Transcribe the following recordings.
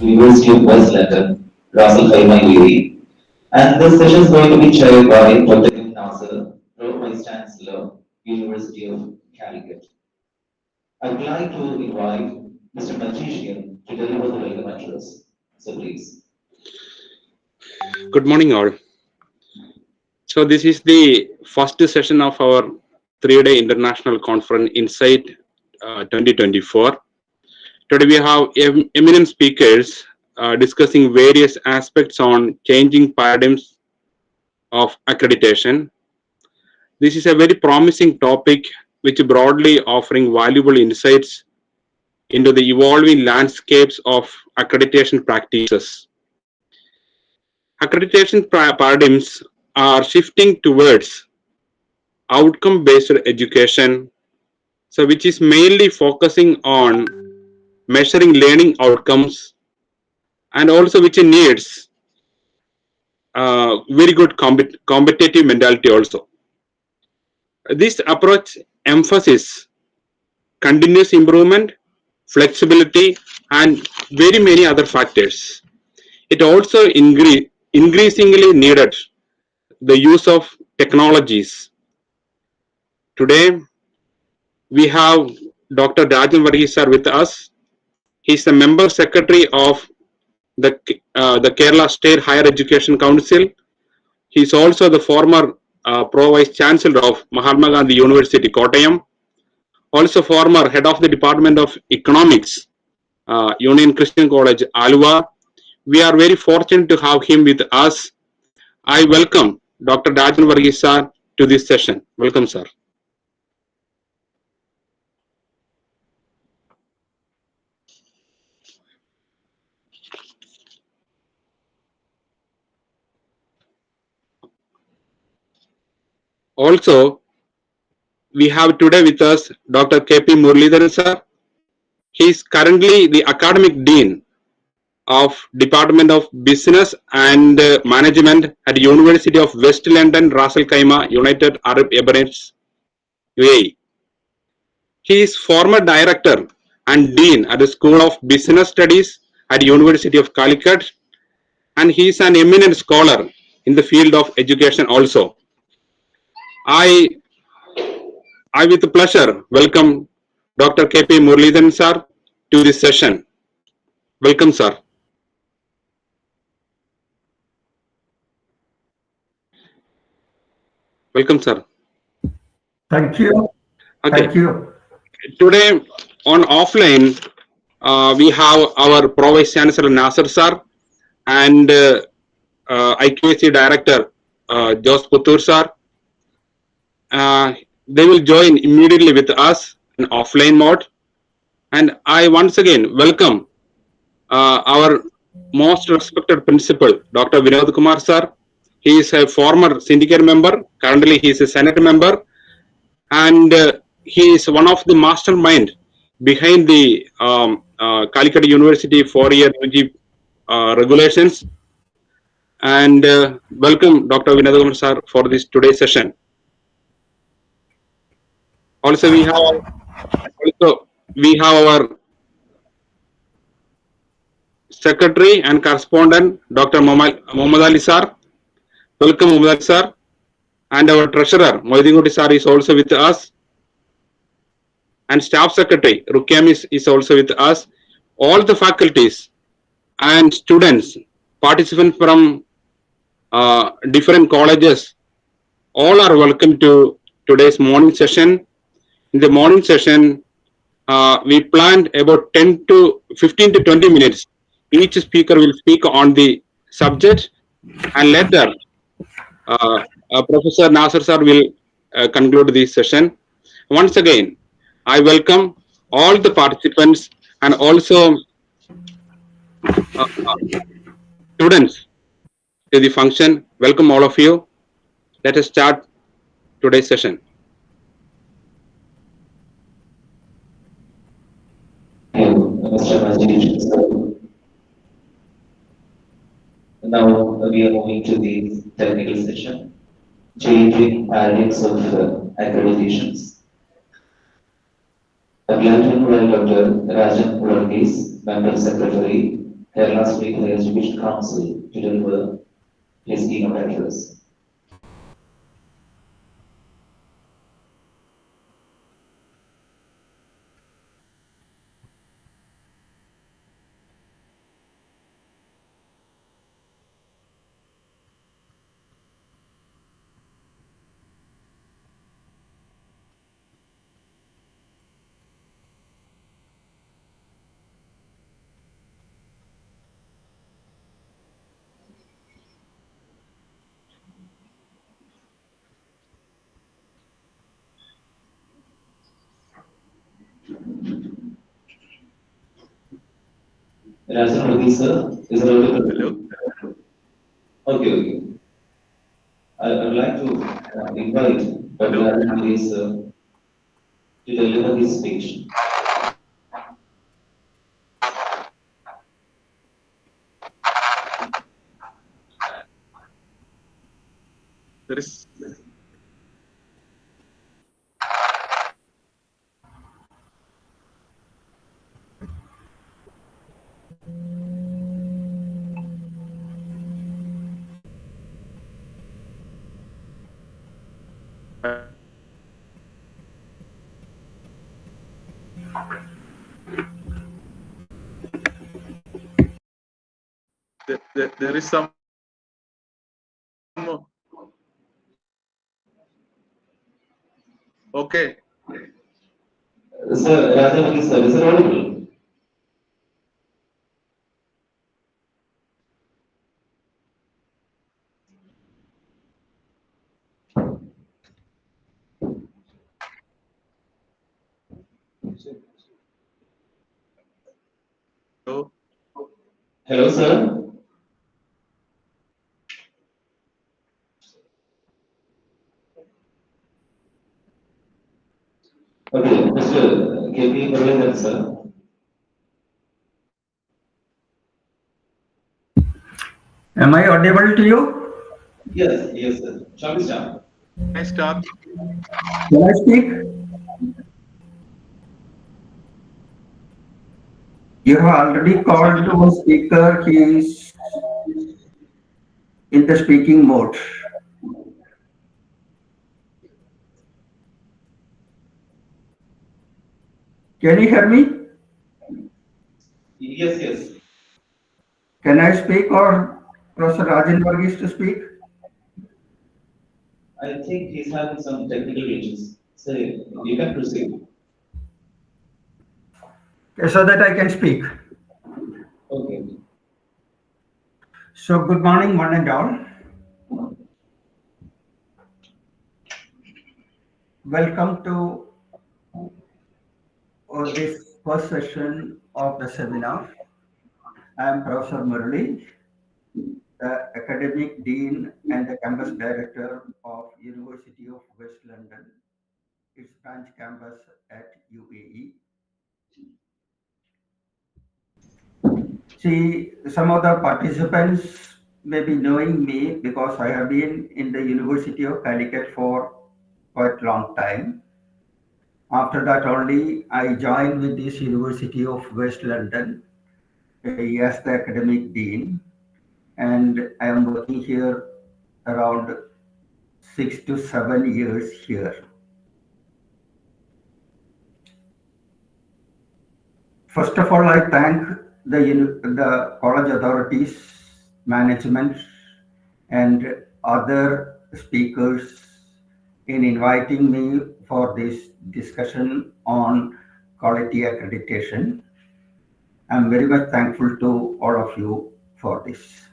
University of West London, Ras Al Khaimah, UAE. And this session is going to be chaired by Dr. Kim Nasser, Pro Vice Chancellor, University of Calicut. I would like to invite Mr. Magician to deliver the welcome address. So please. Good morning, all. So this is the first session of our three-day international conference Insight 2024. Today we have eminent speakers discussing various aspects on changing paradigms of accreditation. This is a very promising topic which broadly offering valuable insights into the evolving landscapes of accreditation practices. Accreditation paradigms are shifting towards outcome-based education, so which is mainly focusing on measuring learning outcomes and also which needs very good competitive mentality also. This approach emphasizes continuous improvement, flexibility, and very many other factors. It also increasingly needed the use of technologies. Today, we have Dr. Rajan Varghese sir with us. He is the member secretary of the Kerala State Higher Education Council. He is also the former Pro Vice Chancellor of Mahatma Gandhi University, Kottayam. Also former head of the Department of Economics, Union Christian College, Aluva. We are very fortunate to have him with us. I welcome Dr. Rajan Varghese sir to this session. Welcome, sir. Also, we have today with us Dr. K.P. Muralidharan sir. He is currently the academic dean of Department of Business and Management at University of West London, Ras Al Khaimah, United Arab Emirates, UAE. He is former director and dean at the School of Business Studies at University of Calicut, and he is an eminent scholar in the field of education also. I with pleasure welcome Dr. K.P. Muralidharan sir to this session. Welcome, sir. Welcome, sir. Thank you. Okay. Thank you. Today on offline, we have our Pro Vice Chancellor Nasser sir and IQAC Director Jos Puttur sir. They will join immediately with us in offline mode. And I once again welcome our most respected principal, Dr. Vinod Kumar sir. He is a former syndicate member. Currently, he is a Senate member. And he is one of the mastermind behind the Calicut University 4-year UG regulations. And welcome, Dr. Vinod Kumar sir, for this today's session. Also, we have our secretary and correspondent, Dr. Mohammad Ali sir. Welcome, Mohammad Ali sir. And our treasurer, Mohiddin Kuti sir, is also with us. And staff secretary, Rukyam is also with us. All the faculties and students, participants from different colleges, all are welcome to today's morning session. In the morning session, we planned about 15 to 20 minutes. Each speaker will speak on the subject, and later Professor Nasser sir will conclude this session. Once again, I welcome all the participants and also students to the function. Welcome all of you. Let us start today's session. Mr. Magician, sir. Now we are moving to the technical session, changing paradigms of accreditations. I would like to invite Dr. Rajan Varghese, Member Secretary, Kerala State Higher Education Council to deliver his keynote address. Rajan Modi sir is Hello. available. Okay, okay. I would like to invite Dr. Hello. Rajan Modi sir to deliver his speech. There is there is some okay. Sir, Rajan Modi sir is available. So Hello, sir. Okay, Mr. Keveeyam, sir. Am I audible to you? Yes, yes, sir. Shall we start? I start. Can I speak? You have already called Second. one speaker. He is in the speaking mode. Can you hear me? Yes, yes. Can I speak or Professor Rajan Varghese to speak? I think he's having some technical issues. So you can proceed. Okay, so that I can speak. Okay. So good morning, one and all. Welcome to this first session of the seminar. I am Professor Murali, the Academic Dean and the Campus Director of University of West London, its branch campus at UAE. See, some of the participants may be knowing me because I have been in the University of Calicut for quite a long time. After that only, I joined with this University of West London as the academic dean, and I am working here around 6 to 7 years here. First of all, I thank the college authorities, management, and other speakers in inviting me for this discussion on quality accreditation. I'm very much thankful to all of you for this.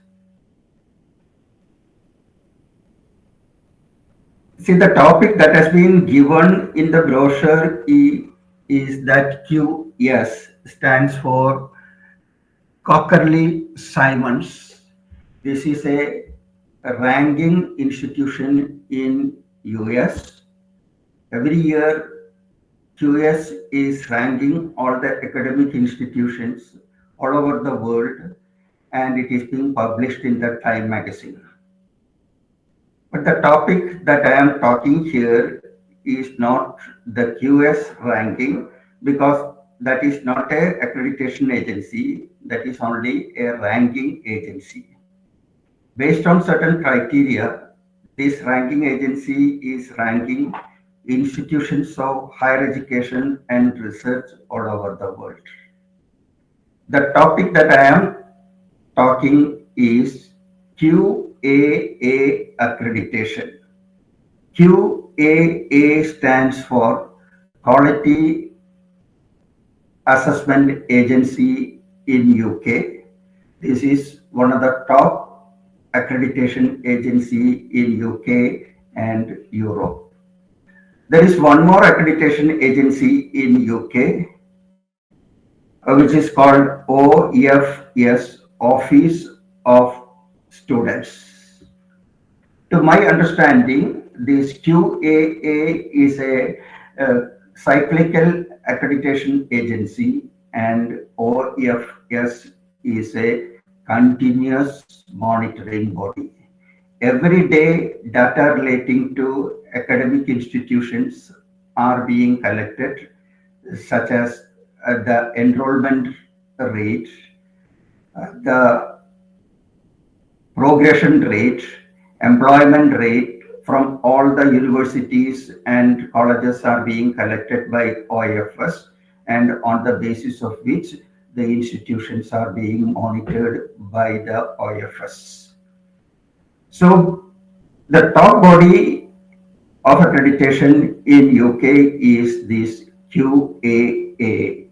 See, the topic that has been given in the brochure is that QS stands for Cockerly Simons. This is a ranking institution in US. Every year, QS is ranking all the academic institutions all over the world, and it is being published in the Time magazine. But the topic that I am talking here is not the QS ranking, because that is not a accreditation agency, that is only a ranking agency. Based on certain criteria, this ranking agency is ranking institutions of higher education and research all over the world. The topic that I am talking is QAA accreditation. QAA stands for Quality Assessment Agency in UK. This is one of the top accreditation agency in UK and Europe. There is one more accreditation agency in UK, which is called OFS, Office of Students. To my understanding, this QAA is a cyclical accreditation agency and OFS is a continuous monitoring body. Every day, data relating to academic institutions are being collected, such as the enrollment rate, the progression rate, employment rate from all the universities and colleges are being collected by OFS, and on the basis of which the institutions are being monitored by the OFS. So the top body of accreditation in UK is this QAA.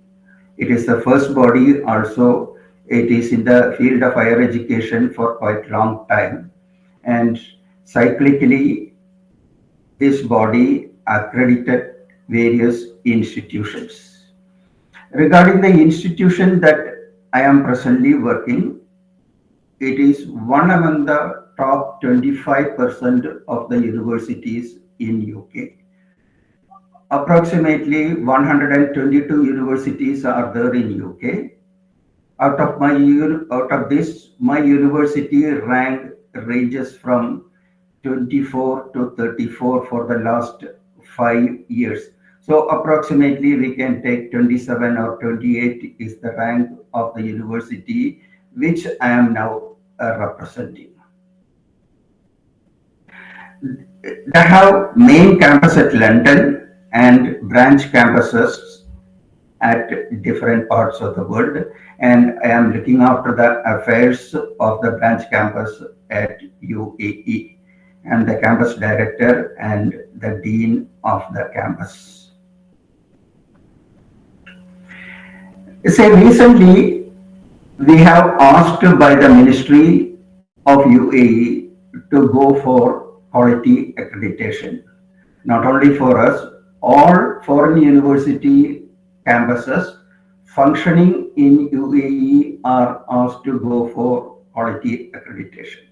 It is the first body also. It is in the field of higher education for quite long time. And cyclically, this body accredited various institutions. Regarding the institution that I am presently working, it is one among the top 25% of the universities in UK. Approximately 122 universities are there in UK. Out of this, my university rank ranges from 24 to 34 for the last 5 years. So approximately we can take 27 or 28 is the rank of the university which I am now representing. They have main campus at London and branch campuses at different parts of the world, and I am looking after the affairs of the branch campus at UAE and the campus director and the dean of the campus. Say recently we have asked by the Ministry of UAE to go for quality accreditation. Not only for us, all foreign university campuses functioning in UAE are asked to go for quality accreditation.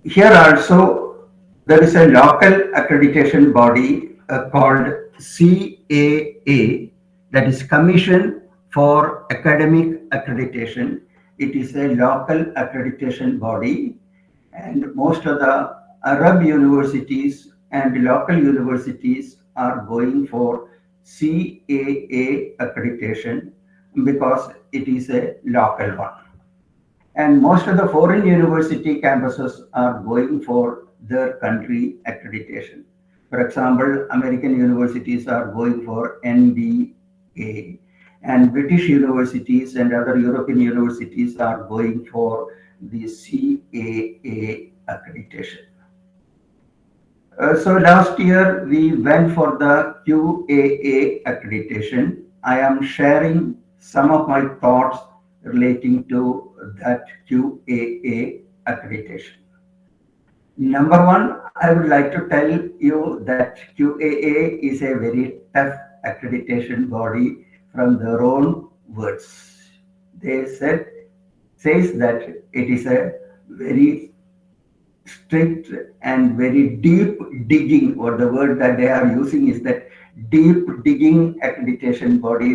Here also there is a local accreditation body called CAA, that is Commission for Academic Accreditation. It is a local accreditation body, and most of the Arab universities and local universities are going for CAA accreditation because it is a local one. And most of the foreign university campuses are going for their country accreditation. For example, American universities are going for NBA, and British universities and other European universities are going for the CAA accreditation. So last year we went for the QAA accreditation. I am sharing some of my thoughts relating to that QAA accreditation. Number one, I would like to tell you that QAA is a very tough accreditation body from their own words. They says that it is a very strict and very deep digging, or the word that they are using is that deep digging accreditation body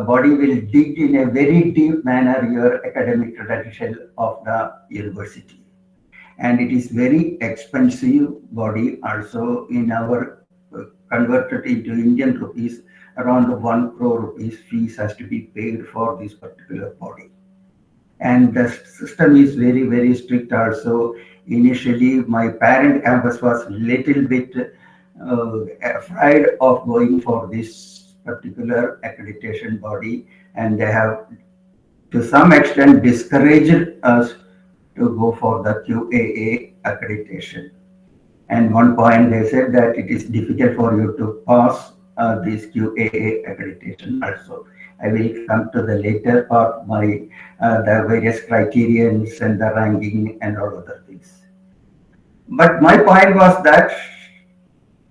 body will dig in a very deep manner your academic credential of the university. And it is very expensive body also in our converted into Indian rupees, around 1 crore rupees fees has to be paid for this particular body. And the system is very, very strict also. Initially, my parent campus was little bit afraid of going for this particular accreditation body, and they have to some extent discouraged us to go for the QAA accreditation. And one point they said that it is difficult for you to pass this QAA accreditation also. I will come to the later part, my the various criterions and the ranking and all other things. But my point was that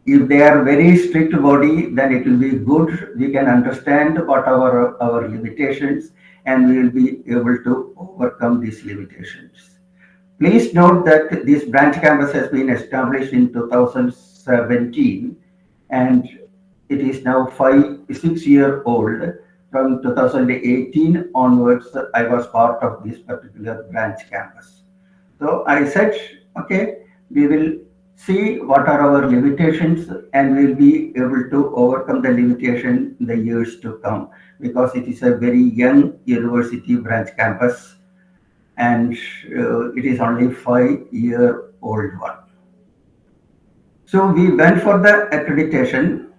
if they are very strict body, then it will be good. We can understand what our limitations, and we will be able to overcome these limitations. Please note that this branch campus has been established in 2017, and it is now 6 year old. From 2018 onwards, I was part of this particular branch campus. So I said, okay, we will see what are our limitations, and we'll be able to overcome the limitation in the years to come, because it is a very young university branch campus, and it is only 5 year old one. So we went for the accreditation.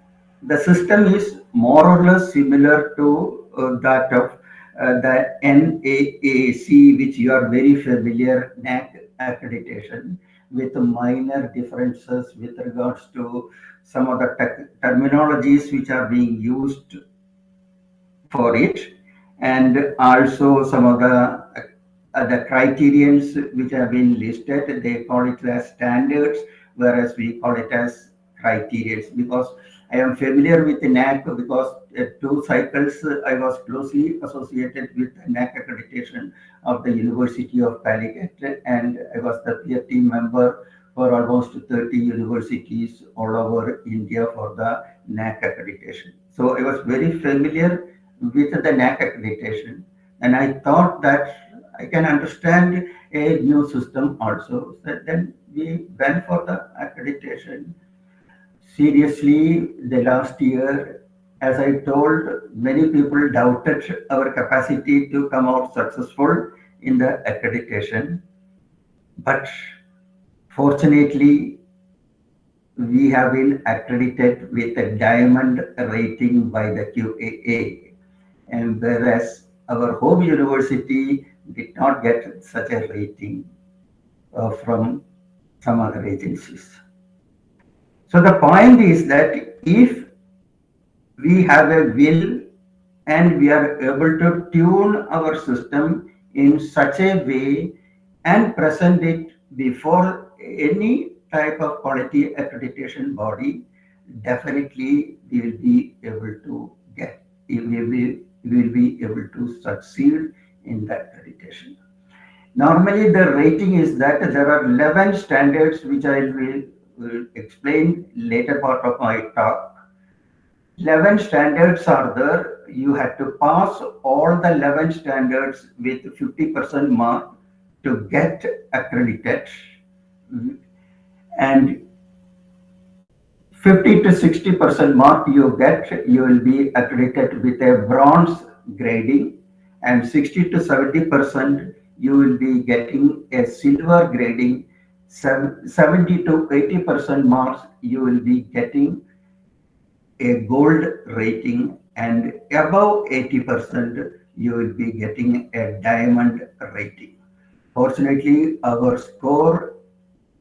The system is more or less similar to that of the NAAC, which you are very familiar, NAC accreditation, with minor differences with regards to some of the terminologies which are being used for it, and also some of the criterions which have been listed. They call it as standards, whereas we call it as criterions. Because I am familiar with the NAC, because 2 cycles I was closely associated with the NAC accreditation of the University of Calicut, and I was the peer team member for almost 30 universities all over India for the NAC accreditation. So I was very familiar with the NAC accreditation, and I thought that I can understand a new system also. So then we went for the accreditation. Seriously, the last year, as I told, many people doubted our capacity to come out successful in the accreditation. But fortunately, we have been accredited with a diamond rating by the QAA, and whereas our home university did not get such a rating from some other agencies. So the point is that if we have a will and we are able to tune our system in such a way and present it before any type of quality accreditation body, definitely we will be able to get, we will be able to succeed in the accreditation. Normally, the rating is that there are 11 standards, which I will explain later part of my talk. 11 standards are there. You have to pass all the 11 standards with 50% mark to get accredited, and 50 to 60% mark you get, you will be accredited with a bronze grading, and 60 to 70% you will be getting a silver grading. 70 to 80% marks you will be getting a gold rating, and above 80% you will be getting a diamond rating. Fortunately, our score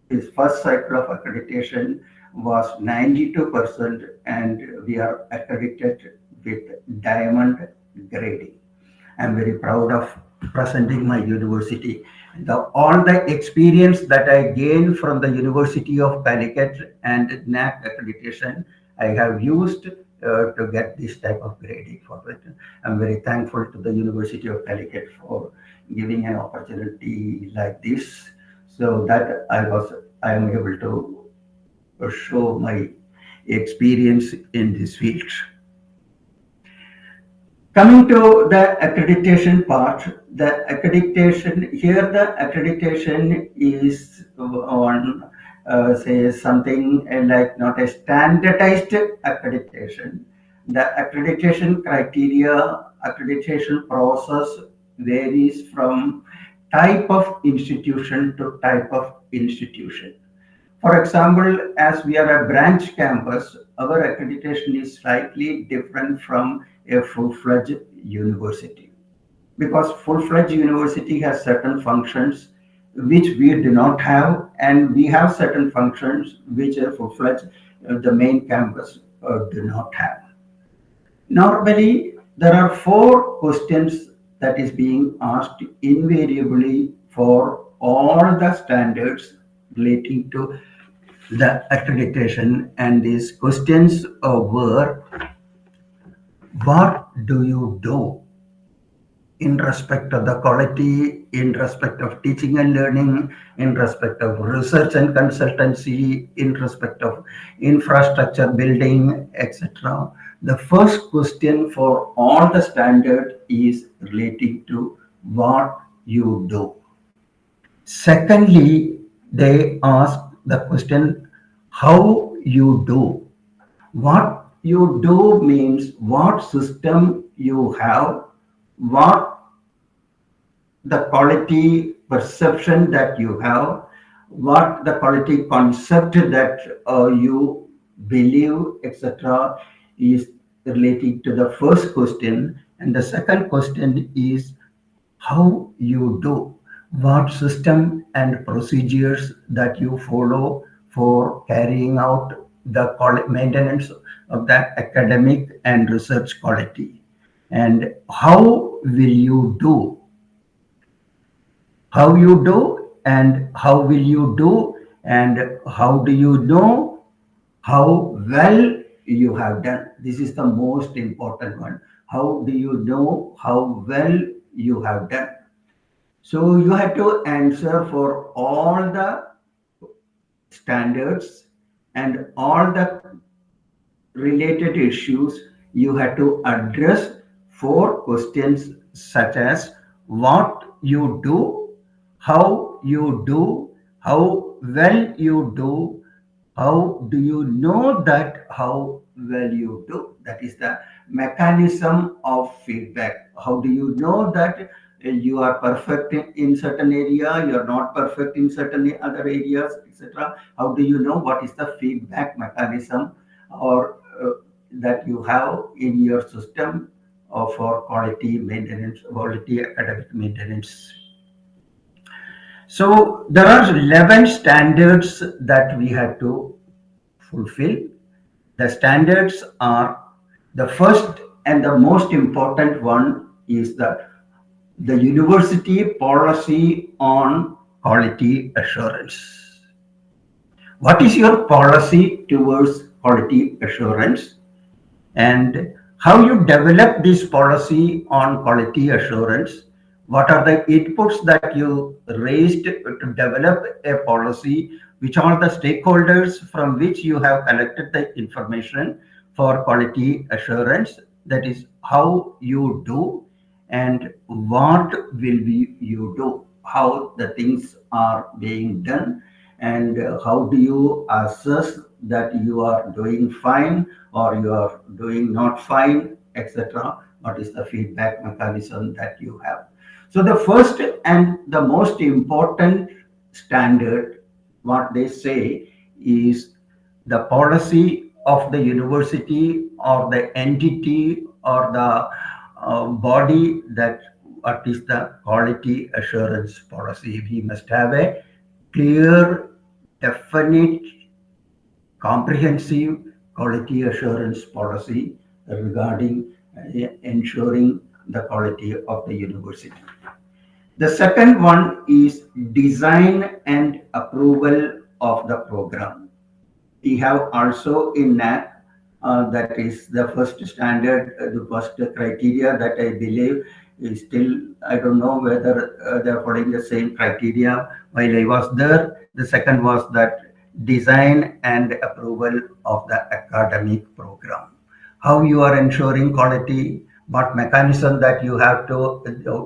is first cycle of accreditation was 92%, and we are accredited with diamond grading. I'm very proud of presenting my university. All the experience that I gained from the University of Calicut and NAC accreditation, I have used to get this type of grading for it. I'm very thankful to the University of Calicut for giving an opportunity like this, so that I am able to show my experience in this field. Coming to the accreditation part, the accreditation is on say something like not a standardized accreditation. The accreditation criteria, accreditation process varies from type of institution to type of institution. For example, as we are a branch campus, our accreditation is slightly different from a full-fledged university, because full-fledged university has certain functions which we do not have, and we have certain functions which are full-fledged the main campus do not have. Normally, there are four questions that is being asked invariably for all the standards relating to the accreditation, and these questions were: what do you do in respect of the quality, in respect of teaching and learning, in respect of research and consultancy, in respect of infrastructure building, etc. The first question for all the standard is relating to what you do. Secondly, they ask the question how you do. What you do means what system you have, what the quality perception that you have, what the quality concept that you believe, etc., is relating to the first question. And the second question is how you do, what system and procedures that you follow for carrying out the maintenance of the academic and research quality, and how will you do, how you do, and how will you do, and how do you know how well you have done. This is the most important one. How do you know how well you have done? So you have to answer for all the standards and all the related issues. You have to address four questions such as what you do, how you do, how well you do, how do you know that how well you do. That is the mechanism of feedback. How do you know that you are perfect in certain area, you are not perfect in certain other areas, etc. How do you know what is the feedback mechanism or that you have in your system for quality maintenance, quality academic maintenance. So there are 11 standards that we had to fulfill. The standards are: the first and the most important one is the university policy on quality assurance. What is your policy towards quality assurance, and how you develop this policy on quality assurance? What are the inputs that you raised to develop a policy? Which are the stakeholders from which you have collected the information for quality assurance? That is how you do, and what will be you do, how the things are being done, and how do you assess that you are doing fine or you are doing not fine, etc. What is the feedback mechanism that you have? So the first and the most important standard, what they say, is the policy of the university or the entity or the body, that what is the quality assurance policy. We must have a clear, definite, comprehensive quality assurance policy regarding ensuring the quality of the university. The second one is design and approval of the program. We have also in NAC, that is the first standard, the first criteria that I believe is still, I don't know whether they're following the same criteria while I was there. The second was that design and approval of the academic program. How you are ensuring quality, what mechanism that you have to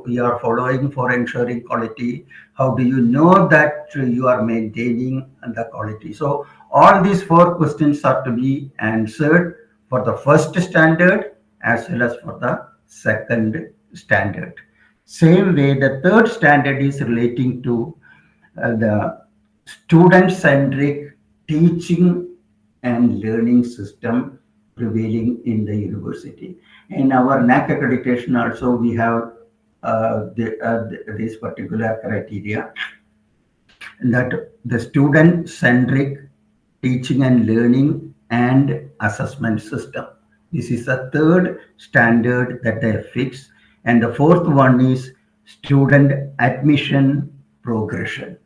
you are following for ensuring quality, how do you know that you are maintaining the quality. So all these four questions are to be answered for the first standard as well as for the second standard. Same way, the third standard is relating to the student-centric teaching and learning system prevailing in the university. In our NAC accreditation also, we have this particular criteria that the student-centric teaching and learning and assessment system. This is the third standard that they fix. And the fourth one is student admission progression,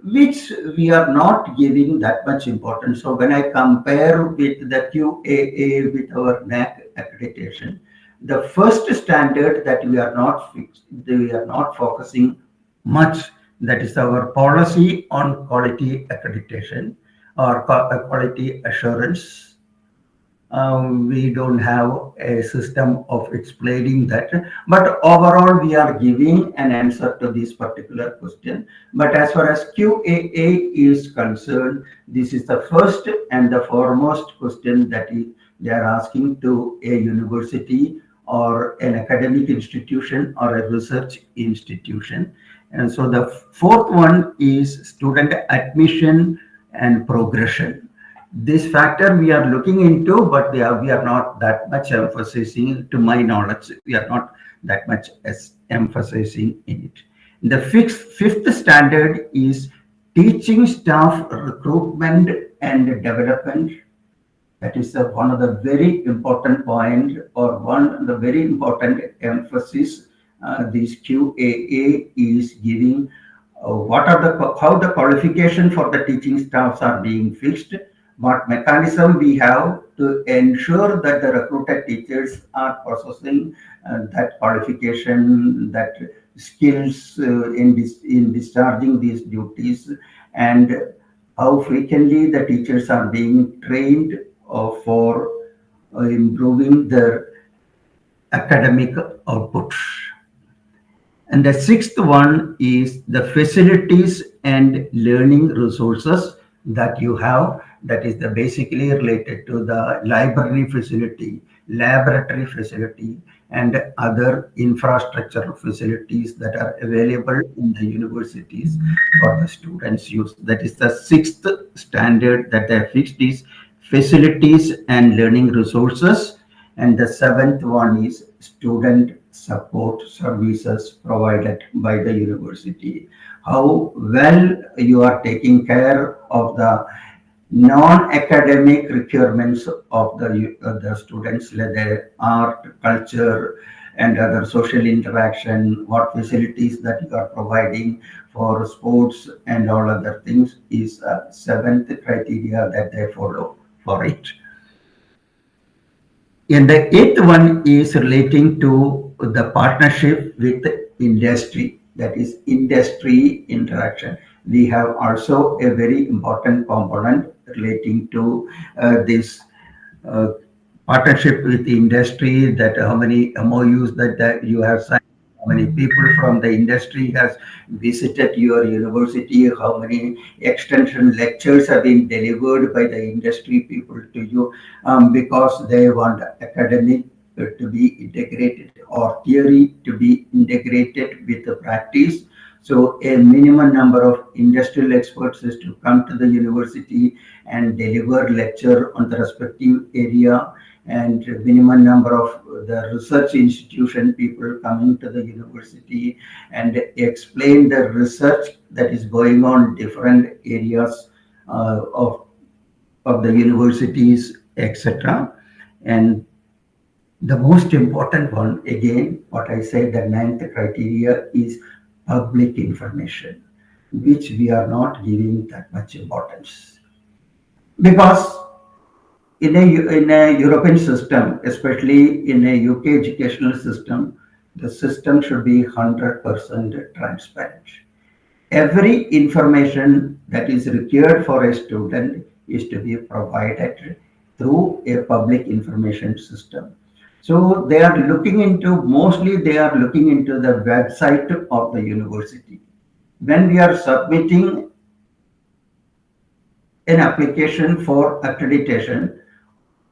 which we are not giving that much importance. So when I compare with the QAA with our NAC accreditation, the first standard that we are not fixed, we are not focusing much. That is our policy on quality accreditation or quality assurance. We don't have a system of explaining that, but overall we are giving an answer to this particular question. But as far as QAA is concerned, this is the first and the foremost question that they are asking to a university or an academic institution or a research institution. And so the fourth one is student admission and progression. This factor we are looking into, but we are not that much emphasizing, to my knowledge, we are not that much as emphasizing in it. The fifth standard is teaching staff recruitment and development. That is one of the very important point, or one of the very important emphasis this QAA is giving. What are the how the qualification for the teaching staffs are being fixed, what mechanism we have to ensure that the recruited teachers are possessing that qualification, that skills in discharging these duties, and how frequently the teachers are being trained for improving their academic output. And the sixth one is the facilities and learning resources that you have. That is the basically related to the library facility, laboratory facility, and other infrastructure facilities that are available in the universities for the students' use. That is the sixth standard that they fixed, is facilities and learning resources. And the seventh one is student support services provided by the university. How well you are taking care of the non-academic requirements of the students, like their art, culture, and other social interaction, what facilities that you are providing for sports and all other things, is a seventh criteria that they follow for it. And the eighth one is relating to the partnership with industry, that is industry interaction. We have also a very important component relating to this uh, partnership with the industry, that how many MOUs that you have signed, how many people from the industry has visited your university, how many extension lectures have been delivered by the industry people to you, because they want academic to be integrated or theory to be integrated with the practice. So a minimum number of industrial experts is to come to the university and deliver lecture on the respective area, and minimum number of the research institution people coming to the university and explain the research that is going on different areas of the universities, etc. And the most important one, again, what I said, the ninth criteria is public information, which we are not giving that much importance. Because in a European system, especially in a UK educational system, the system should be 100% transparent. Every information that is required for a student is to be provided through a public information system. So they are looking into, mostly they are looking into the website of the university. When we are submitting an application for accreditation,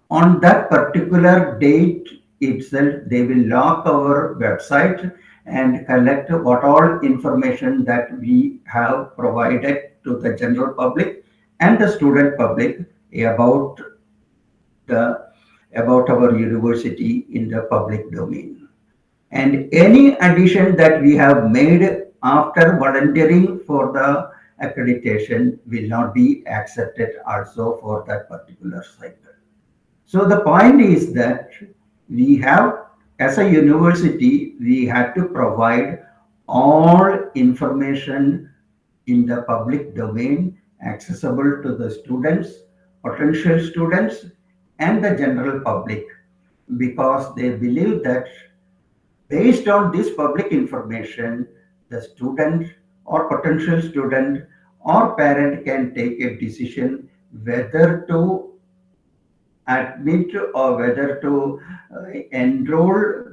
on that particular date itself, they will log our website and collect what all information that we have provided to the general public and the student public about the about our university in the public domain. And any addition that we have made after volunteering for the accreditation will not be accepted also for that particular cycle. So the point is that we have, as a university, we had to provide all information in the public domain accessible to the students, potential students, and the general public, because they believe that based on this public information, the student or potential student or parent can take a decision whether to admit or whether to enroll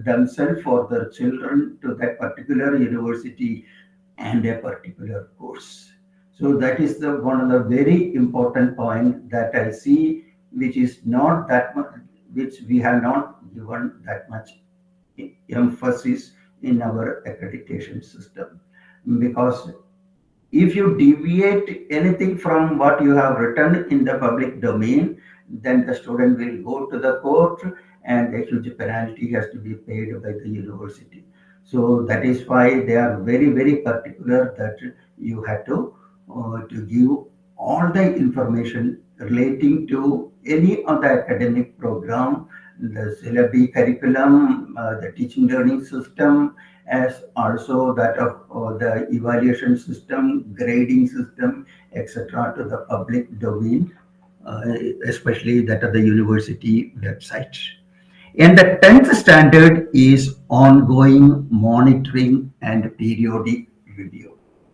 themselves or their children to that particular university and a particular course. So that is the one of the very important point that I see, which is not that much, which we have not given that much emphasis in our accreditation system, because if you deviate anything from what you have written in the public domain, then the student will go to the court and a huge penalty has to be paid by the university. So that is why they are very, very particular that you have to give all the information relating to any of the academic program, the syllabi curriculum, the teaching learning system, as also that of the evaluation system, grading system, etc., to the public domain, especially that of the university website. And the 10th standard is ongoing monitoring and periodic review.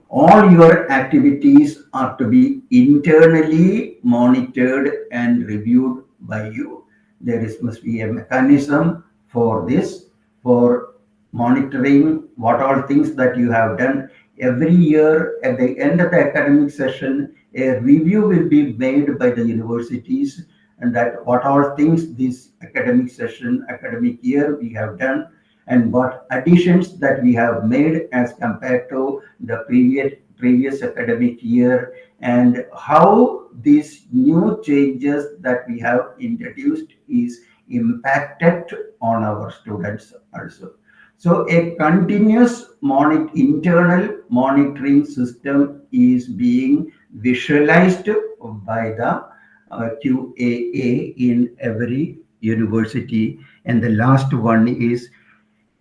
All your activities are to be internally monitored and reviewed by you. There is must be a mechanism for this, for monitoring what all things that you have done. Every year at the end of the academic session, a review will be made by the universities, and that what all things this academic session, academic year we have done, and what additions that we have made as compared to the previous academic year, and how these new changes that we have introduced is impacted on our students also. So a continuous internal monitoring system is being visualized by the QAA in every university. And the last one is,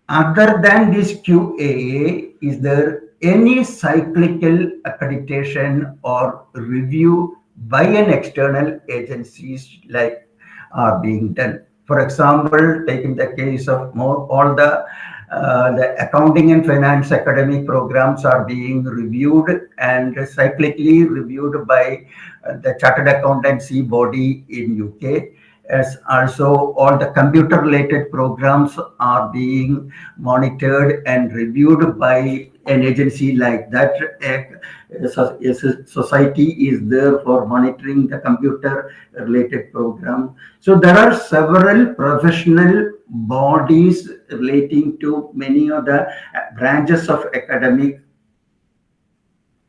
other than this QAA, is there any cyclical accreditation or review by an external agencies like are being done? For example, taking the case of all the accounting and finance academic programs are being reviewed and cyclically reviewed by the chartered accountancy body in UK, as also all the computer related programs are being monitored and reviewed by an agency like that. A society is there for monitoring the computer related program. So there are several professional bodies relating to many of the branches of academic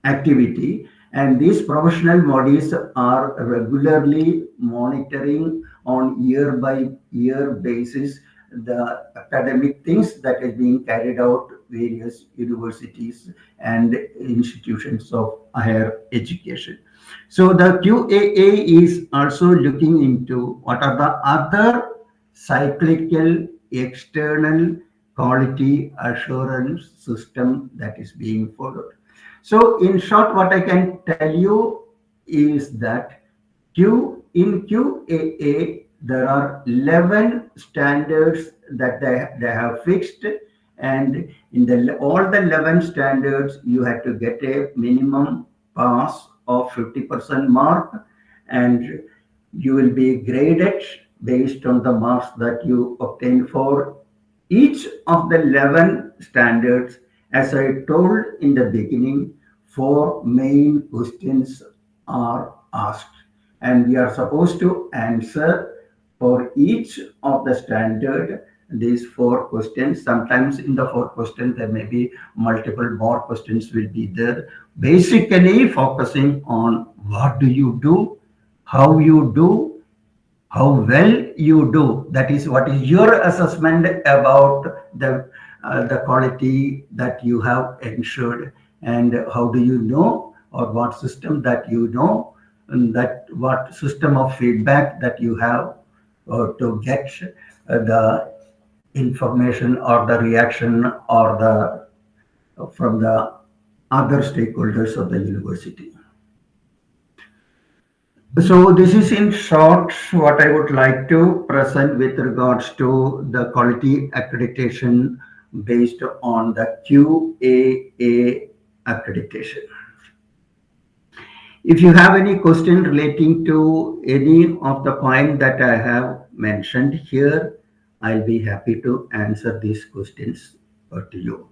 activity, and these professional bodies are regularly monitoring on year by year basis the academic things that is being carried out various universities and institutions of higher education. So the QAA is also looking into what are the other cyclical external quality assurance system that is being followed. So in short, what I can tell you is that in QAA, there are 11 standards that they have fixed, and in all the 11 standards, you have to get a minimum pass of 50% mark, and you will be graded based on the marks that you obtain for each of the 11 standards. As I told in the beginning, four main questions are asked, and we are supposed to answer for each of the standard these four questions. Sometimes in the four questions there may be multiple more questions will be there, basically focusing on what do you do, how you do, how well you do. That is what is your assessment about the quality that you have ensured, and how do you know, or what system that you know, and that what system of feedback that you have to get the information or the reaction or the from the other stakeholders of the university. So this is in short what I would like to present with regards to the quality accreditation based on the QAA accreditation. If you have any question relating to any of the point that I have mentioned here, I'll be happy to answer these questions to you.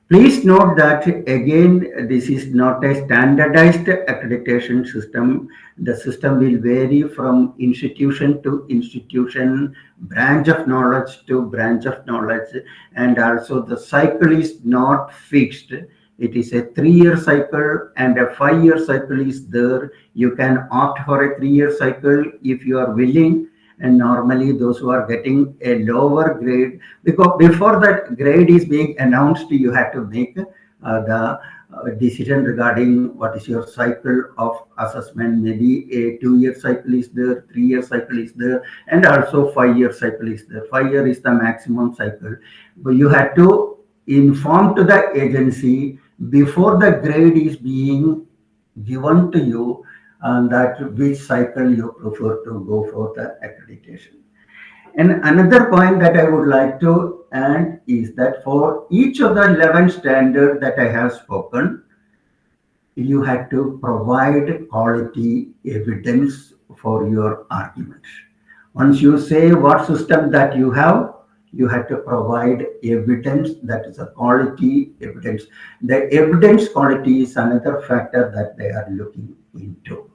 Please note that again, this is not a standardized accreditation system. The system will vary from institution to institution, branch of knowledge to branch of knowledge, and also the cycle is not fixed. It is a 3-year cycle and a 5-year cycle is there. You can opt for a 3-year cycle if you are willing, and normally those who are getting a lower grade, because before that grade is being announced, you have to make the decision regarding what is your cycle of assessment. Maybe a 2-year cycle is there, 3-year cycle is there, and also 5-year cycle is there. 5-year is the maximum cycle, but you have to inform to the agency before the grade is being given to you, and that which cycle you prefer to go for the accreditation. And another point that I would like to add is that for each of the 11 standards that I have spoken, you have to provide quality evidence for your argument. Once you say what system that you have to provide evidence, that is a quality evidence. The evidence quality is another factor that they are looking into.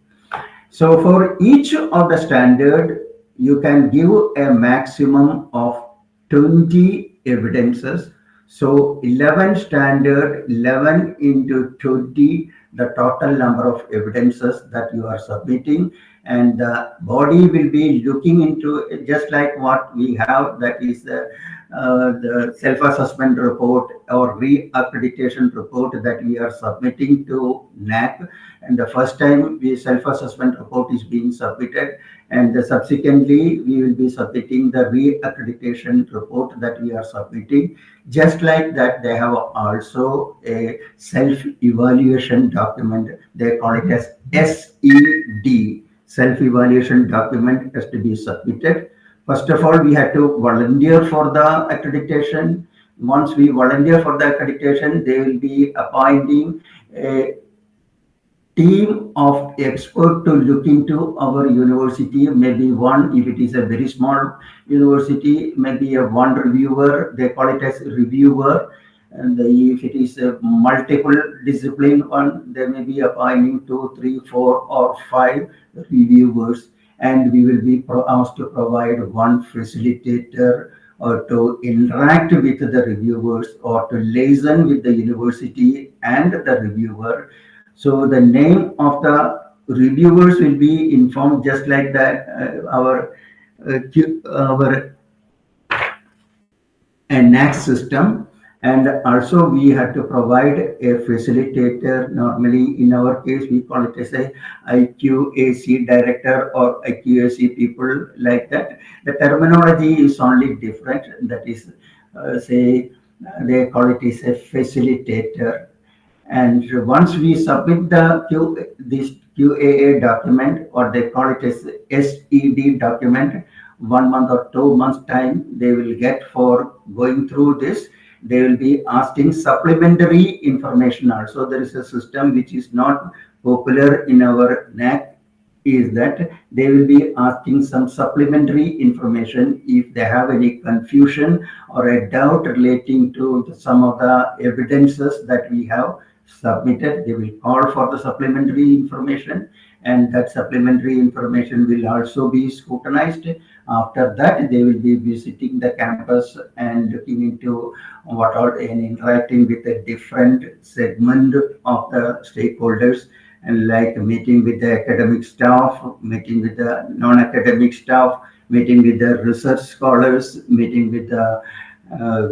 So for each of the standard, you can give a maximum of 20 evidences. So 11 standard, 11 into 20, the total number of evidences that you are submitting, and the body will be looking into it, just like what we have, that is the self-assessment report or re-accreditation report that we are submitting to NAC. And the first time the self-assessment report is being submitted, and subsequently we will be submitting the re-accreditation report that we are submitting. Just like that, they have also a self-evaluation document. They call it as SED, self-evaluation document, has to be submitted. First of all, we have to volunteer for the accreditation. Once we volunteer for the accreditation, they will be appointing a team of experts to look into our university. Maybe one, if it is a very small university, maybe a one reviewer, they call it as reviewer. And if it is a multiple discipline one, they may be appointing 2, 3, 4, or 5 reviewers. And we will be asked to provide one facilitator or to interact with the reviewers or to liaison with the university and the reviewer. So the name of the reviewers will be informed, just like that our NAC system. And also we have to provide a facilitator. Normally in our case, we call it as a IQAC director or IQAC people, like that. The terminology is only different. That is, say, they call it as a facilitator. And once we submit this QAA document, or they call it as SED document, 1 month or 2 months time they will get for going through this. They will be asking supplementary information also. There is a system which is not popular in our NAC is that they will be asking some supplementary information if they have any confusion or a doubt relating to some of the evidences that we have submitted. They will call for the supplementary information, and that supplementary information will also be scrutinized. After that, they will be visiting the campus and looking into what all and interacting with a different segment of the stakeholders, and like meeting with the academic staff, meeting with the non-academic staff, meeting with the research scholars, meeting with the uh,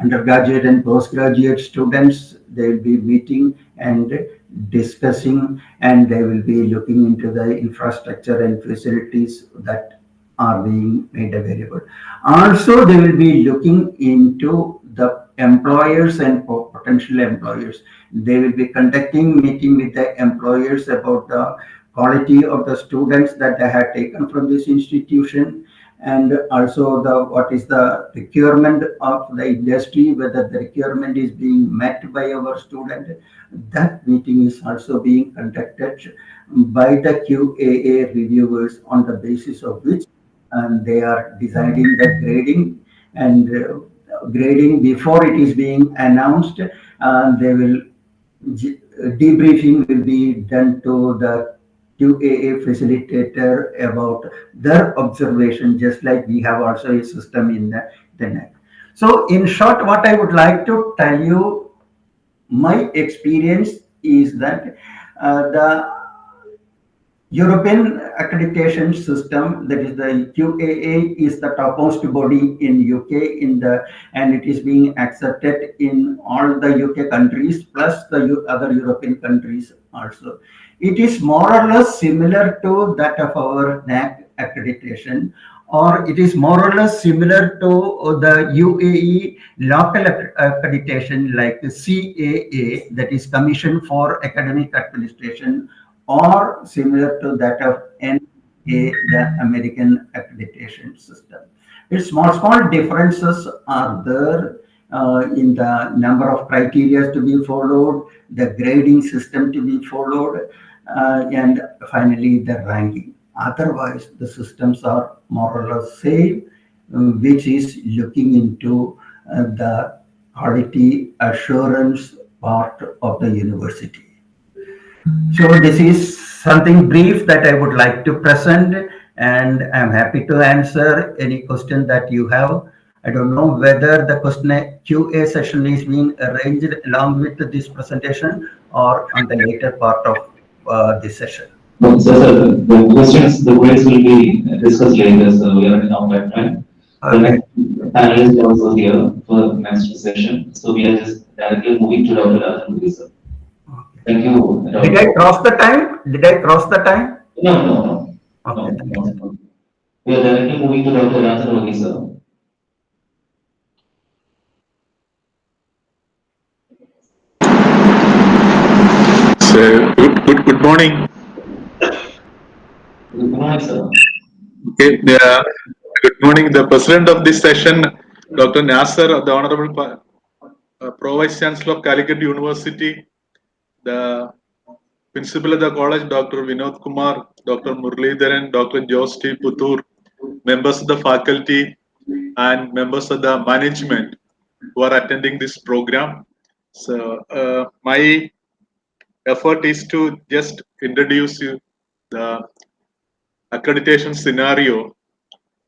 undergraduate and postgraduate students. They will be meeting and discussing, and they will be looking into the infrastructure and facilities that are being made available. Also, they will be looking into the employers and potential employers. They will be conducting meeting with the employers about the quality of the students that they have taken from this institution, and also the what is the requirement of the industry, whether the requirement is being met by our student. That meeting is also being conducted by the QAA reviewers, on the basis of which they are deciding the grading, and grading before it is being announced. They will debriefing will be done to the QAA facilitator about their observation, just like we have also a system in the NEC. So, in short, what I would like to tell you, my experience is that the European accreditation system, that is the QAA, is the topmost body in UK, and it is being accepted in all the UK countries plus the other European countries also. It is more or less similar to that of our NAC accreditation, or it is more or less similar to the UAE local accreditation like the CAA, that is Commission for Academic Administration, or similar to that of NA, the American accreditation system. Its small differences are there in the number of criteria to be followed, the grading system to be followed, and finally the ranking. Otherwise, the systems are more or less same, which is looking into the quality assurance part of the university. So this is something brief that I would like to present, and I'm happy to answer any question that you have. I don't know whether the question QA session is being arranged along with this presentation or on the later part of this session. No, the questions, the grades will be discussed later, so we are running out of time. The Okay. next panelist is also here for the next session, so we are just directly moving to Dr. Rajan, sir. Thank you, Did I Dr. cross the time? Did I cross the time? No, no, no, Okay, no, thank no, you. no. We are directly moving to Dr. Rajan, sir. So, good morning. Good morning, sir. Okay, good morning. The president of this session, Dr. Nasser, the Honorable Pro Vice Chancellor of Calicut University, the Principal of the College, Dr. Vinod Kumar, Dr. Muralidharan, Dr. Jose T. Puttur, members of the faculty, and members of the management who are attending this program. So, my effort is to just introduce you the accreditation scenario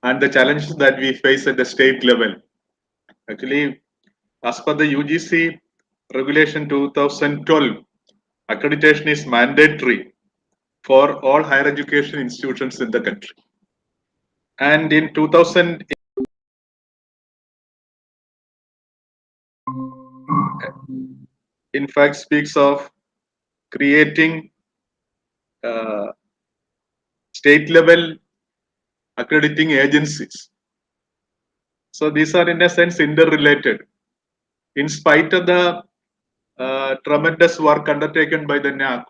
and the challenges that we face at the state level. Actually, as per the UGC regulation 2012, accreditation is mandatory for all higher education institutions in the country. And in 2000, in fact, speaks of creating state level accrediting agencies. So these are in a sense interrelated. In spite of the tremendous work undertaken by the NAC,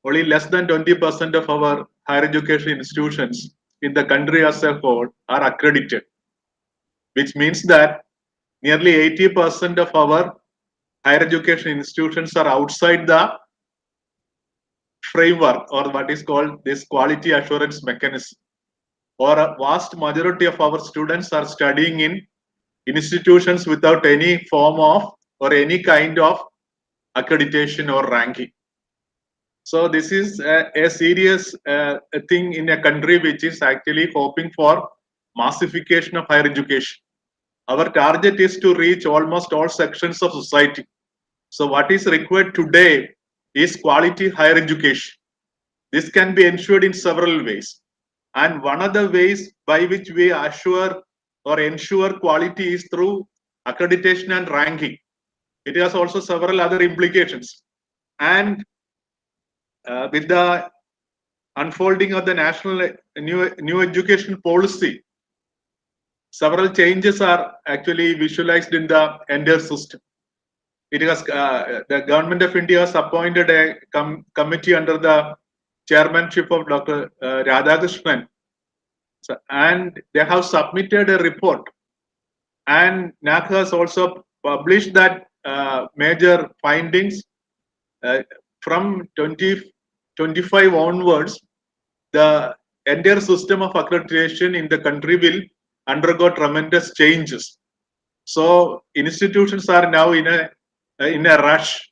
only less than 20% of our higher education institutions in the country as a whole are accredited, which means that nearly 80% of our higher education institutions are outside the framework, or what is called this quality assurance mechanism, or a vast majority of our students are studying in institutions without any form of or any kind of accreditation or ranking. So this is a serious thing in a country which is actually hoping for massification of higher education. Our target is to reach almost all sections of society. So what is required today is quality higher education. This can be ensured in several ways. And one of the ways by which we assure or ensure quality is through accreditation and ranking. It has also several other implications. And with the unfolding of the national new education policy, several changes are actually visualized in the entire system. It has the government of India has appointed a committee under the chairmanship of Dr. Radhakrishnan, and they have submitted a report. And NAC has also published that major findings from 2025 onwards. The entire system of accreditation in the country will undergo tremendous changes. So institutions are now in a rush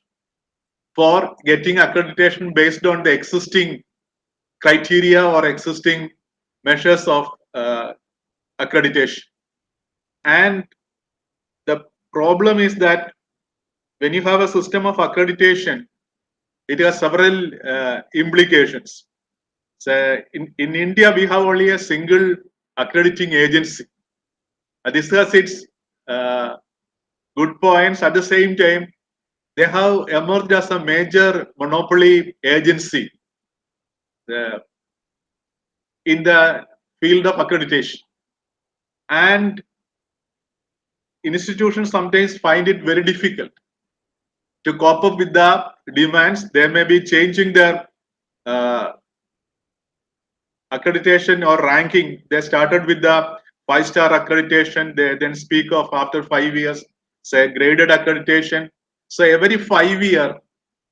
for getting accreditation based on the existing criteria or existing measures of accreditation. And the problem is that when you have a system of accreditation, it has several implications. So in India, we have only a single accrediting agency. This has its good points. At the same time, they have emerged as a major monopoly agency in the field of accreditation. And institutions sometimes find it very difficult to cope up with the demands. They may be changing their accreditation or ranking. They started with the 5-star accreditation. They then speak of after 5 years, say graded accreditation. So every 5 years,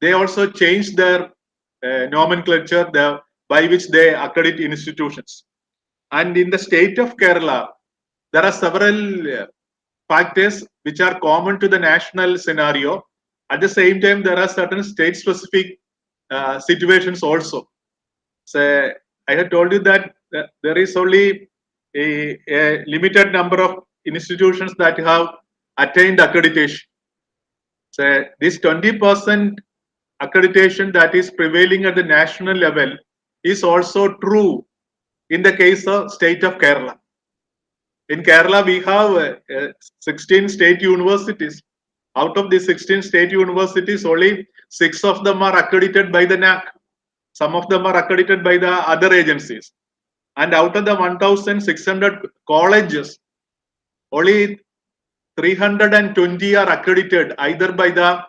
they also change their nomenclature by which they accredit institutions. And in the state of Kerala, there are several factors which are common to the national scenario. At the same time, there are certain state-specific situations also. So I had told you that there is only a limited number of institutions that have attained accreditation. So this 20% accreditation that is prevailing at the national level is also true in the case of state of Kerala. In Kerala, we have 16 state universities. Out of the 16 state universities, only 6 of them are accredited by the NAC. Some of them are accredited by the other agencies. And out of the 1,600 colleges, only 320 are accredited either by the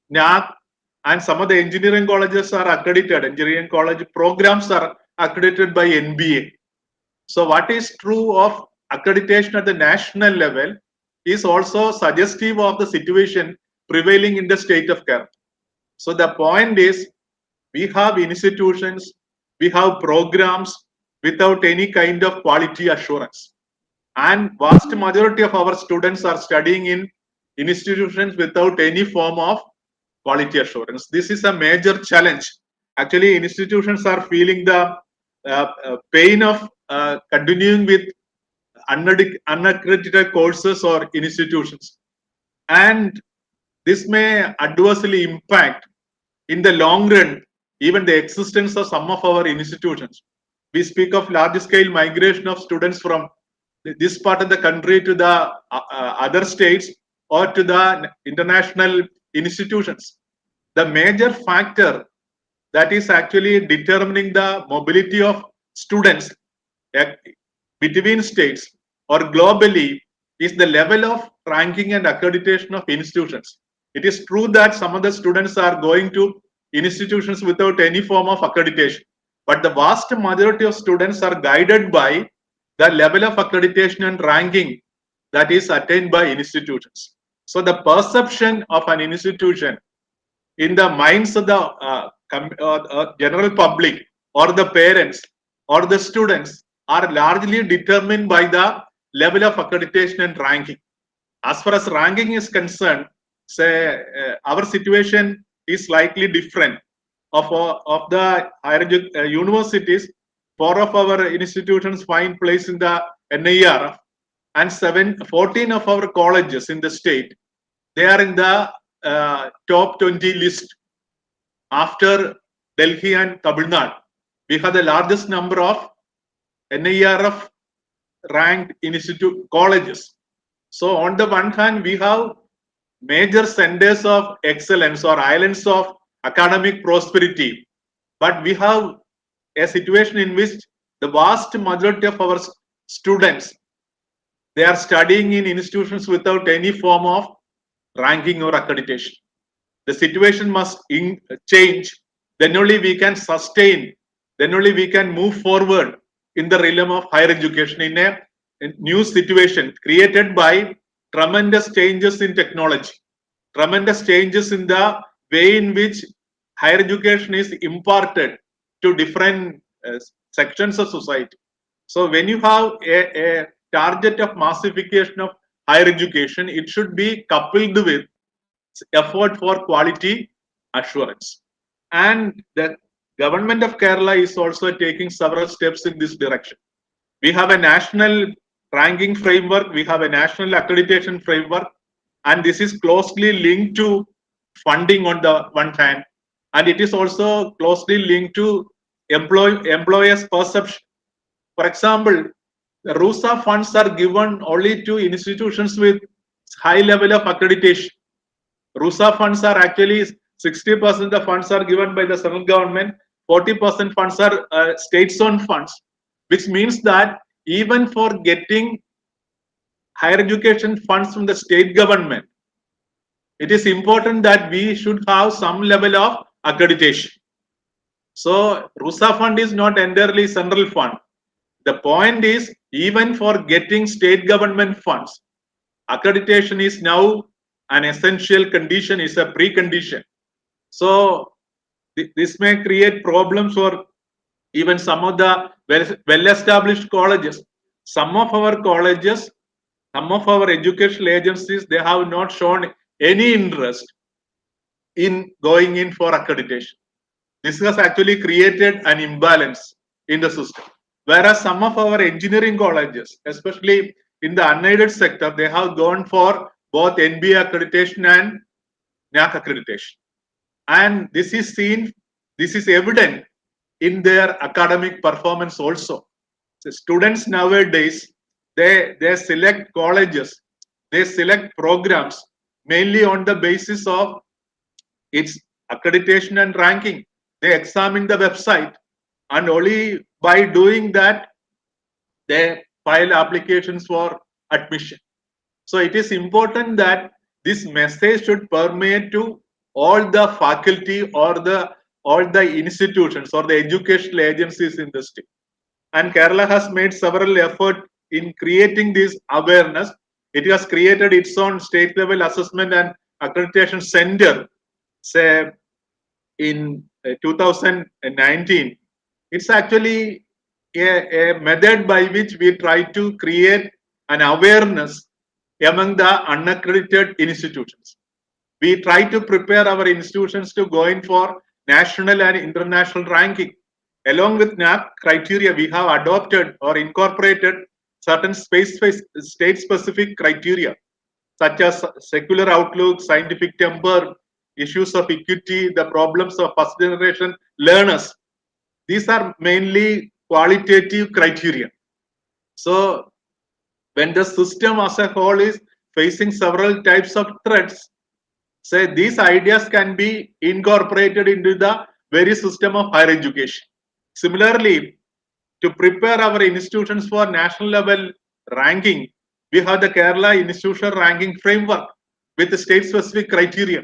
NAC, and some of the engineering colleges are accredited. Engineering college programs are accredited by NBA. So what is true of accreditation at the national level is also suggestive of the situation prevailing in the state of Kerala. So the point is, we have institutions, we have programs without any kind of quality assurance. And vast majority of our students are studying in institutions without any form of quality assurance. This is a major challenge. Actually, institutions are feeling the pain of continuing with unaccredited courses or institutions. And this may adversely impact in the long run even the existence of some of our institutions. We speak of large scale migration of students from this part of the country to the other states or to the international institutions. The major factor that is actually determining the mobility of students between states or globally is the level of ranking and accreditation of institutions. It is true that some of the students are going to institutions without any form of accreditation, but the vast majority of students are guided by the level of accreditation and ranking that is attained by institutions. So the perception of an institution in the minds of the general public or the parents or the students are largely determined by the level of accreditation and ranking. As far as ranking is concerned, say our situation is slightly different of the higher universities. 4 of our institutions find place in the NIRF, and 14 of our colleges in the state, they are in the top 20 list. After Delhi and Tamil Nadu, we have the largest number of NIRF ranked institute colleges. So on the one hand, we have major centers of excellence or islands of academic prosperity, but we have a situation in which the vast majority of our students, they are studying in institutions without any form of ranking or accreditation. The situation must change. Then only we can sustain. Then only we can move forward in the realm of higher education in a new situation created by tremendous changes in technology, tremendous changes in the way in which higher education is imparted to different sections of society. So when you have a target of massification of higher education, it should be coupled with effort for quality assurance. And the government of Kerala is also taking several steps in this direction. We have a national ranking framework, we have a national accreditation framework, and this is closely linked to funding on the one hand, and it is also closely linked to employers' perception. For example, the RUSA funds are given only to institutions with high level of accreditation. RUSA funds are actually 60% of the funds are given by the central government, 40% funds are state-owned funds, which means that even for getting higher education funds from the state government, it is important that we should have some level of accreditation. So RUSA fund is not entirely central fund. The point is, even for getting state government funds, accreditation is now an essential condition, is a precondition. So this may create problems for even some of the well-established colleges. Some of our colleges, some of our educational agencies, they have not shown any interest in going in for accreditation. This has actually created an imbalance in the system. Whereas some of our engineering colleges, especially in the unaided sector, they have gone for both NBA accreditation and NAC accreditation. And this is seen, this is evident in their academic performance also. So students nowadays, they select colleges, they select programs mainly on the basis of its accreditation and ranking. They examine the website, and only by doing that, they file applications for admission. So it is important that this message should permeate to all the faculty or all the institutions or the educational agencies in the state. And Kerala has made several efforts in creating this awareness. It has created its own state level assessment and accreditation center, say in 2019. It's actually a method by which we try to create an awareness among the unaccredited institutions. We try to prepare our institutions to go in for national and international ranking. Along with NAC criteria, we have adopted or incorporated certain state-specific criteria, such as secular outlook, scientific temper, issues of equity, the problems of first generation learners. These are mainly qualitative criteria. So when the system as a whole is facing several types of threats, say these ideas can be incorporated into the very system of higher education. Similarly, to prepare our institutions for national level ranking, we have the Kerala Institutional Ranking Framework with the state-specific criteria.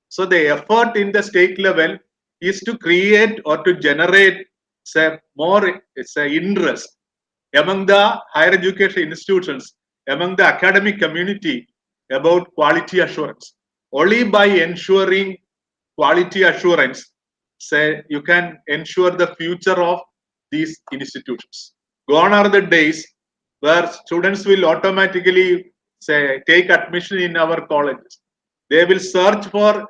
So the effort in the state level is to create or to generate, say, more interest among the higher education institutions, among the academic community about quality assurance. Only by ensuring quality assurance, say you can ensure the future of these institutions. Gone are the days where students will automatically say take admission in our colleges. They will search for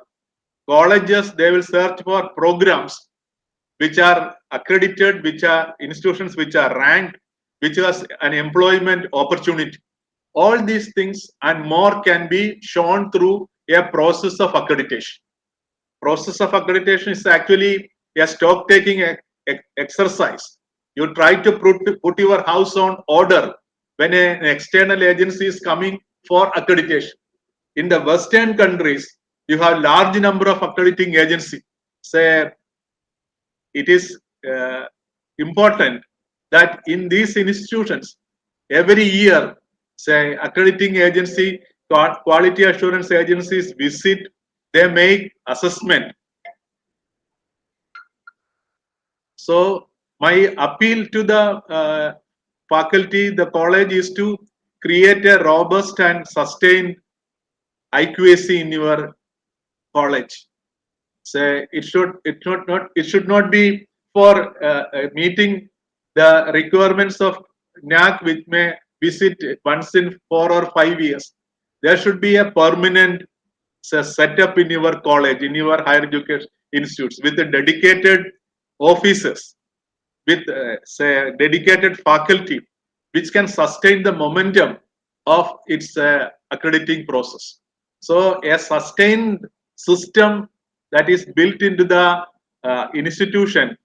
colleges, they will search for programs which are accredited, which are institutions which are ranked, which has an employment opportunity. All these things and more can be shown through a process of accreditation. Process of accreditation is actually a stock taking exercise. You try to put your house on order when an external agency is coming for accreditation. In the Western countries, you have large number of accrediting agencies. Say it is important that in these institutions, every year, say accrediting agency, quality assurance agencies visit, they make assessment. So my appeal to the faculty, the college is to create a robust and sustained IQAC in your college. Say it should not be for meeting the requiremments of NAC, which may visit once in 4 or 5 years. There should be a permanent setup in your college, in your higher education institutes, with the dedicated offices, with say dedicated faculty, which can sustain the momentum of its accrediting process. So a sustained system that is built into the institution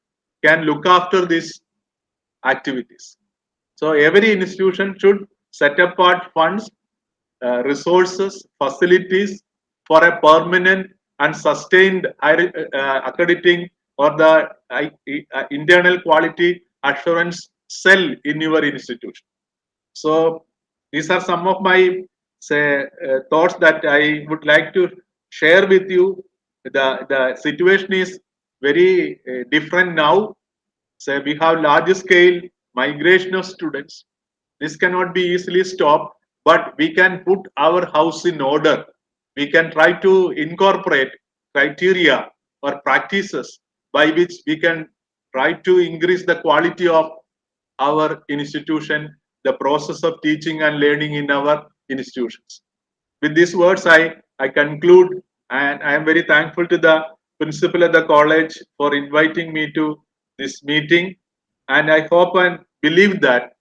can look after these activities. So every institution should set apart funds, resources, facilities for a permanent and sustained accrediting or the internal quality assurance cell in your institution. So these are some of my say thoughts that I would like to share with you. The situation is very different now. So we have large scale migration of students. This cannot be easily stopped, but we can put our house in order. We can try to incorporate criteria or practices by which we can try to increase the quality of our institution, the process of teaching and learning in our institutions. With these words, I conclude, and I am very thankful to the principal of the college for inviting me to this meeting. And I hope and believe that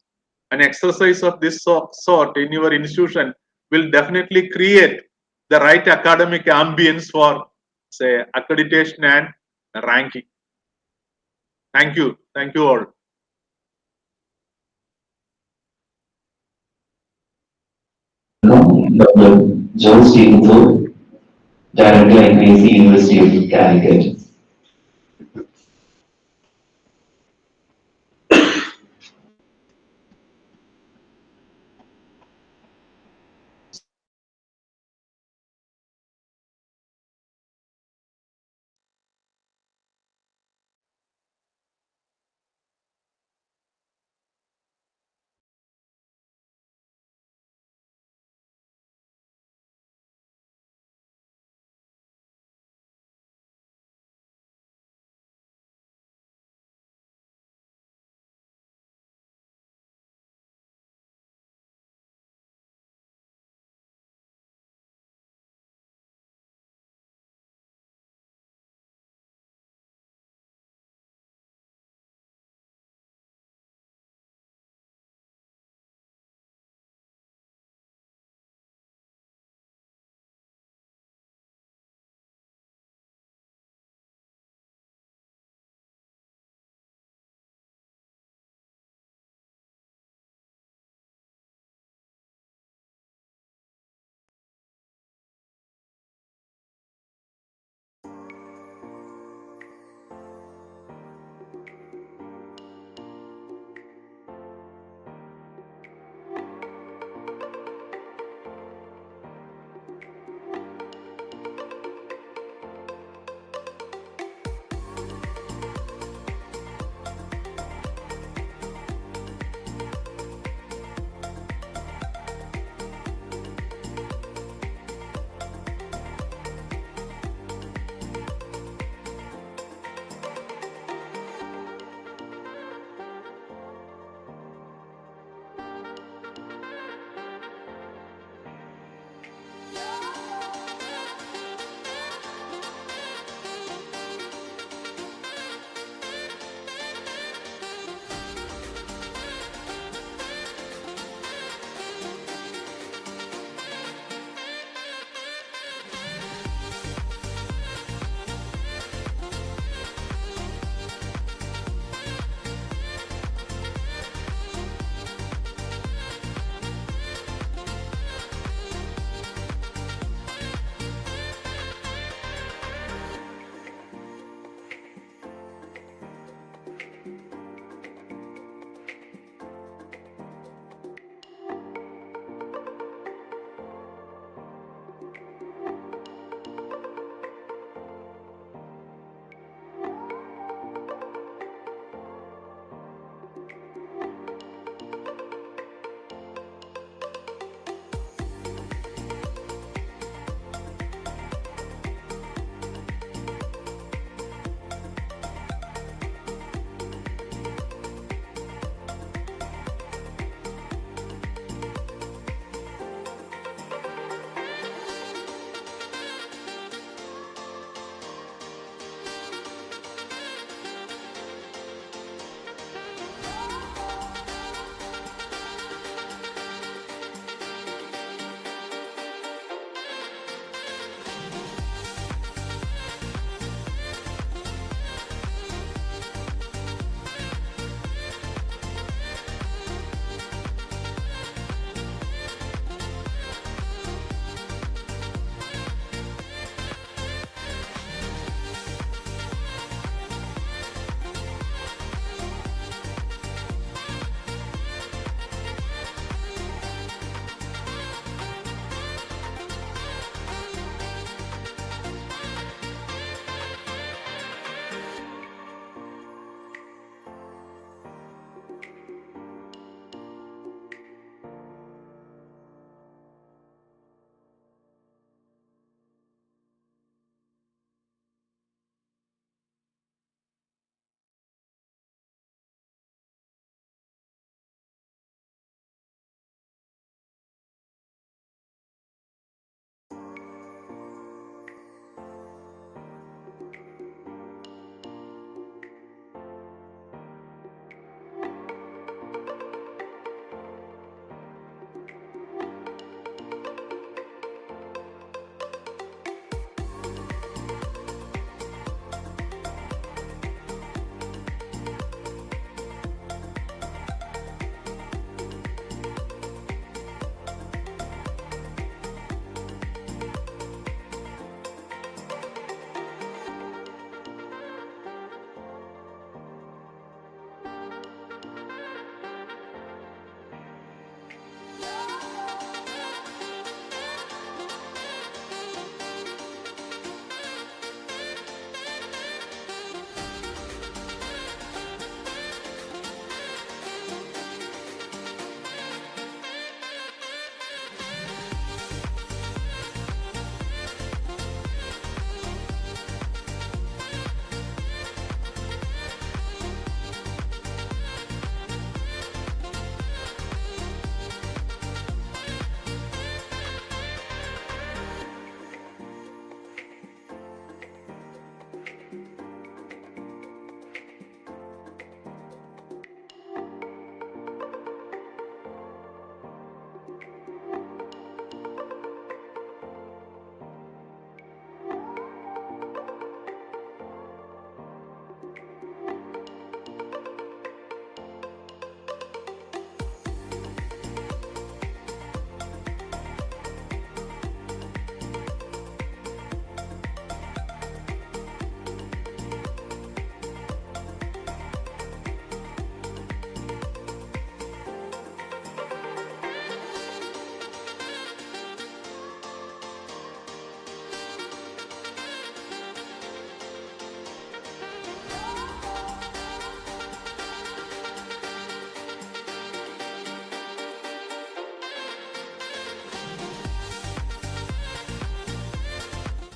an exercise of this sort in your institution will definitely create the right academic ambience for, say, accreditation and ranking. Thank you. Thank you all. Dr. Joe Stevenson, Director at University of Calicut.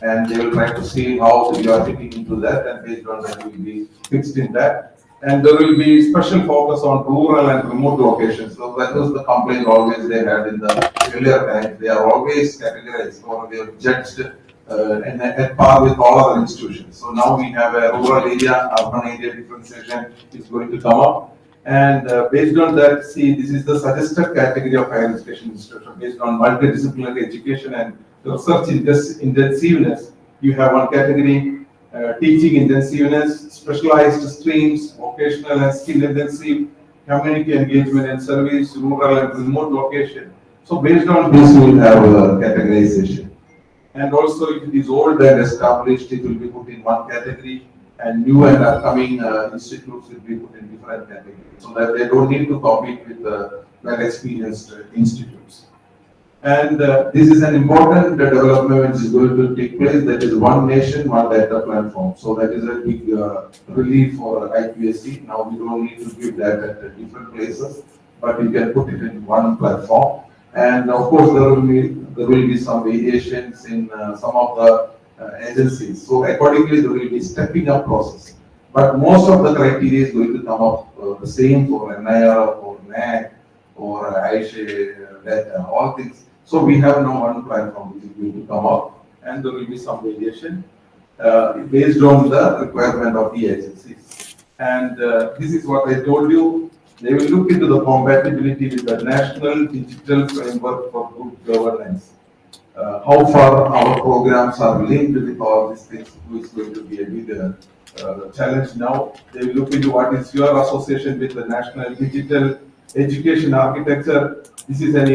and they will try to see how you are fitting into that, and based on that you will be fixed in that. And there will be special focus on rural and remote locations. So that was the complaint always they had in the earlier times. They are always categorized or they are judged at par with all other institutions. So now we have a rural area, urban area differentiation is going to come up. And based on that, see, this is the suggested category of higher education institution based on multidisciplinary education and research intensiveness. You have one category, teaching intensiveness, specialized streams, vocational and skill intensive, community engagement and service, rural and remote location. So based on this, we will have a categorization. And also, if it is old and established, it will be put in one category, and new and upcoming institutes will be put in different categories, so that they don't need to compete with well-experienced institutes. And this is an important development which is going to take place. That is one nation, one data platform. So that is a big relief for IQSC. Now we don't need to give that at different places, but we can put it in one platform. And of course, there will be some variations in some of the agencies. So accordingly, there will be stepping up process. But most of the criteria is going to come up the same for NIR, or NAC, or Aisha data, all things. So we have no one platform which is going to come up, and there will be some variation based on the requirement of the agencies. And this is what I told you. They will look into the compatibility with the National Digital Framework for Good Governance. How far our programs are linked with all these things is going to be a big challenge now. They will look into what is your association with the National Digital Education Architecture. This is a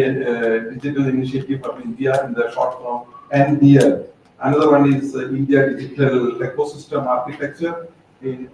digital initiative of India in the short term, and here another one is India Digital Ecosystem Architecture. In